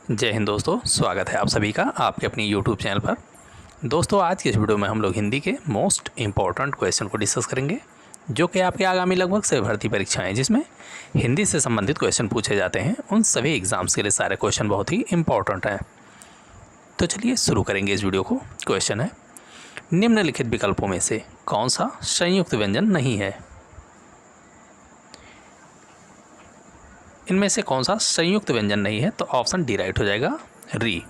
जय हिंद दोस्तों, स्वागत है आप सभी का आपके अपनी YouTube चैनल पर। दोस्तों, आज की इस वीडियो में हम लोग हिंदी के मोस्ट इम्पॉर्टेंट क्वेश्चन को डिस्कस करेंगे, जो कि आपके आगामी लगभग सभी भर्ती परीक्षाएं जिसमें हिंदी से संबंधित क्वेश्चन पूछे जाते हैं, उन सभी एग्जाम्स के लिए सारे क्वेश्चन बहुत ही इंपॉर्टेंट हैं। तो चलिए शुरू करेंगे इस वीडियो को। क्वेश्चन है, निम्नलिखित विकल्पों में से कौन सा संयुक्त व्यंजन नहीं है? इनमें से कौन सा संयुक्त व्यंजन नहीं है? तो ऑप्शन डी राइट हो जाएगा, री।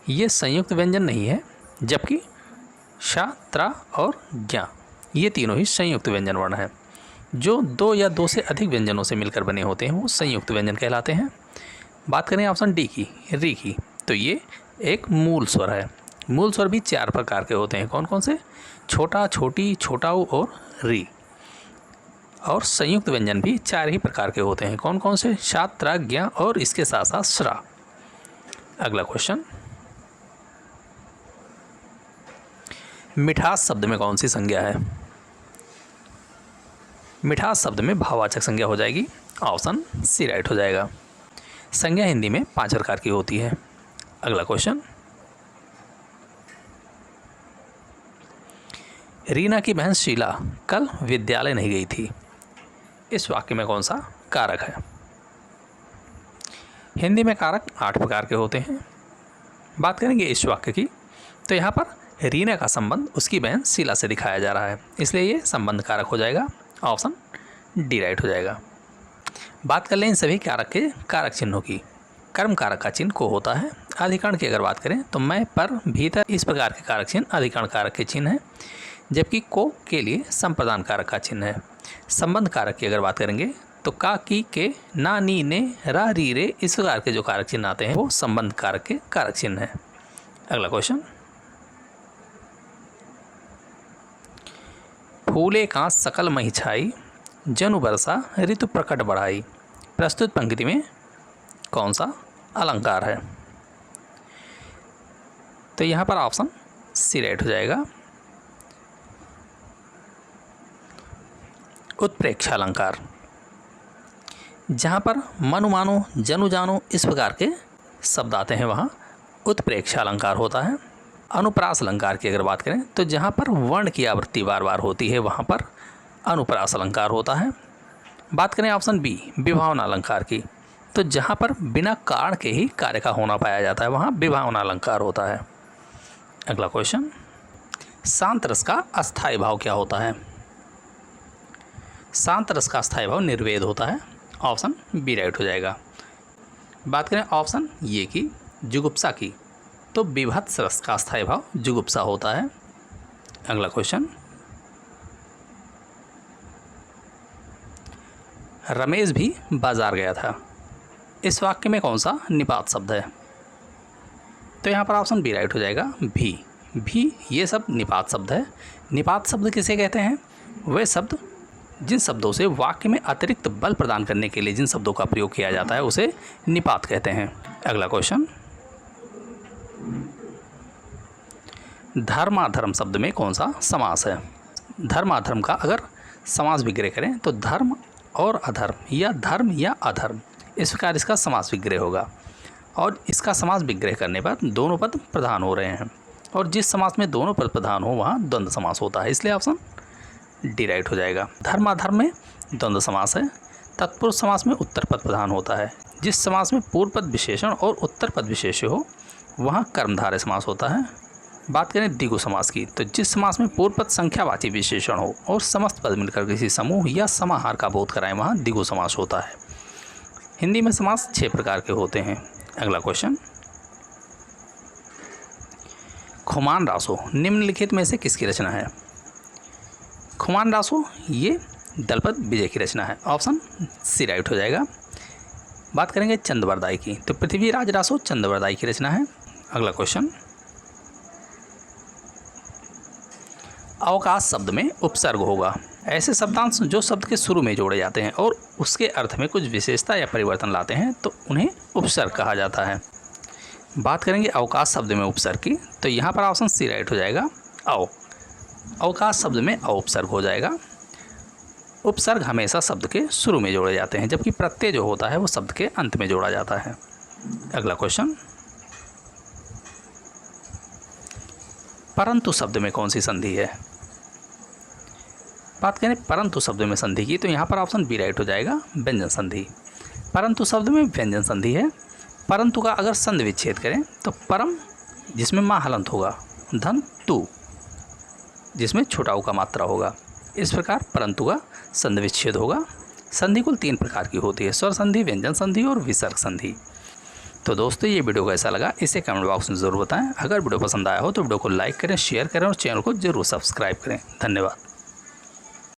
ये संयुक्त व्यंजन नहीं है, जबकि शा, त्रा और ज्ञा ये तीनों ही संयुक्त व्यंजन वर्ण हैं। जो दो या दो से अधिक व्यंजनों से मिलकर बने होते हैं वो संयुक्त व्यंजन कहलाते हैं। बात करें ऑप्शन डी की, री की, तो ये एक मूल स्वर है। मूल स्वर भी चार प्रकार के होते हैं। कौन कौन से? छोटा, छोटी, छोटाऊ और री। और संयुक्त व्यंजन भी चार ही प्रकार के होते हैं। कौन कौन से? शा, त्रा, ज्ञा और इसके साथ साथ श्रा। अगला क्वेश्चन, मिठास शब्द में कौन सी संज्ञा है? मिठास शब्द में भाववाचक संज्ञा हो जाएगी। ऑप्शन सी राइट हो जाएगा। संज्ञा हिंदी में 5 प्रकार की होती है। अगला क्वेश्चन, रीना की बहन शीला कल विद्यालय नहीं गई थी। इस वाक्य में कौन सा कारक है? हिंदी में कारक 8 प्रकार के होते हैं। बात करेंगे इस वाक्य की, तो यहाँ पर रीना का संबंध उसकी बहन शीला से दिखाया जा रहा है, इसलिए ये संबंध कारक हो जाएगा। ऑप्शन डी राइट हो जाएगा। बात कर लें इन सभी कारक के कारक चिन्हों की। कर्म कारक का चिन्ह को होता है। अधिकरण की अगर बात करें तो मैं, पर, भीतर इस प्रकार के कारक चिन्ह अधिकरण कारक के चिन्ह हैं, जबकि को के लिए संप्रदान कारक का चिन्ह है। संबंध कारक की अगर बात करेंगे तो का, की, के, ना, नी, ने, रा, री, रे इस प्रकार के जो कारक चिन्ह आते हैं वो संबंध कारक के कारक चिन्ह हैं। अगला क्वेश्चन, फूले कांच सकल मही छाई, जनु बरसा ऋतु प्रकट बढ़ाई। प्रस्तुत पंक्ति में कौन सा अलंकार है? तो यहाँ पर ऑप्शन सी राइट हो जाएगा, उत्प्रेक्षा अलंकार। जहाँ पर मनु मानो, जनु जानो इस प्रकार के शब्द आते हैं वहाँ उत्प्रेक्षा अलंकार होता है। अनुप्रास अलंकार की अगर बात करें तो जहाँ पर वर्ण की आवृत्ति बार बार होती है वहाँ पर अनुप्रास अलंकार होता है। बात करें ऑप्शन बी, विभावना अलंकार की, तो जहाँ पर बिना कारण के ही कार्य का होना पाया जाता है वहाँ विभावना अलंकार होता है। अगला क्वेश्चन, शांत रस का अस्थायी भाव क्या होता है? शांत रस का अस्थायी भाव निर्वेद होता है। ऑप्शन बी राइट हो जाएगा। बात करें ऑप्शन ये की, जुगुप्सा की, तो विभत्स रस का अस्थायी भाव जुगुप्सा होता है। अगला क्वेश्चन, रमेश भी बाजार गया था। इस वाक्य में कौन सा निपात शब्द है? तो यहाँ पर ऑप्शन बी राइट हो जाएगा, भी ये सब निपात शब्द है। निपात शब्द किसे कहते हैं? वे शब्द जिन शब्दों से वाक्य में अतिरिक्त बल प्रदान करने के लिए जिन शब्दों का प्रयोग किया जाता है उसे निपात कहते हैं। अगला क्वेश्चन, धर्माधर्म शब्द में कौन सा समास है? धर्माधर्म का अगर समास विग्रह करें तो धर्म और अधर्म या धर्म या अधर्म इस प्रकार इसका समास विग्रह होगा, और इसका समास विग्रह करने पर दोनों पद प्रधान हो रहे हैं, और जिस समास में दोनों पद प्रधान हो वहाँ द्वंद्व समास होता है, इसलिए ऑप्शन डी राइट हो जाएगा। धर्माधर्म में द्वंद्व समास है। तत्पुरुष समास में उत्तर पद प्रधान होता है। जिस समास में पूर्व पद विशेषण और उत्तर पद विशेष्य हो वहाँ कर्मधारय समास होता है। बात करें द्विगु समास की, तो जिस समास में पूर्व पद संख्यावाची विशेषण हो और समस्त पद मिलकर किसी समूह या समाहार का बोध कराएं वहाँ द्विगु समास होता है। हिंदी में समास 6 प्रकार के होते हैं। अगला क्वेश्चन, खुमान रासो निम्नलिखित में से किसकी रचना है? खुमान रासो ये दलपत विजय की रचना है। ऑप्शन सी राइट हो जाएगा। बात करेंगे चंद्रवरदाई की, तो पृथ्वीराज रासो चंद्रवरदाई की रचना है। अगला क्वेश्चन, अवकाश शब्द में उपसर्ग होगा। ऐसे शब्दांश जो शब्द के शुरू में जोड़े जाते हैं और उसके अर्थ में कुछ विशेषता या परिवर्तन लाते हैं तो उन्हें उपसर्ग कहा जाता है। बात करेंगे अवकाश शब्द में उपसर्ग की, तो यहाँ पर ऑप्शन सी राइट हो जाएगा, अवकाश शब्द में उपसर्ग हो जाएगा। उपसर्ग हमेशा शब्द के शुरू में जोड़े जाते हैं, जबकि प्रत्यय जो होता है वो शब्द के अंत में जोड़ा जाता है। अगला क्वेश्चन, परंतु शब्द में कौन सी संधि है? बात करें परंतु शब्द में संधि की तो यहाँ पर ऑप्शन बी राइट हो जाएगा, व्यंजन संधि। परंतु शब्द में व्यंजन संधि है। परंतु का अगर संधि विच्छेद करें तो परम जिसमें माँ हलंत होगा, धन तु जिसमें छोटा ऊ का मात्रा होगा। इस प्रकार परंतु का संधि विच्छेद होगा। संधि कुल 3 प्रकार की होती है, स्वर संधि, व्यंजन संधि और विसर्ग संधि। तो दोस्तों ये वीडियो कैसा लगा इसे कमेंट बॉक्स में ज़रूर बताएं। अगर वीडियो पसंद आया हो तो वीडियो को लाइक करें, शेयर करें और चैनल को जरूर सब्सक्राइब करें। धन्यवाद।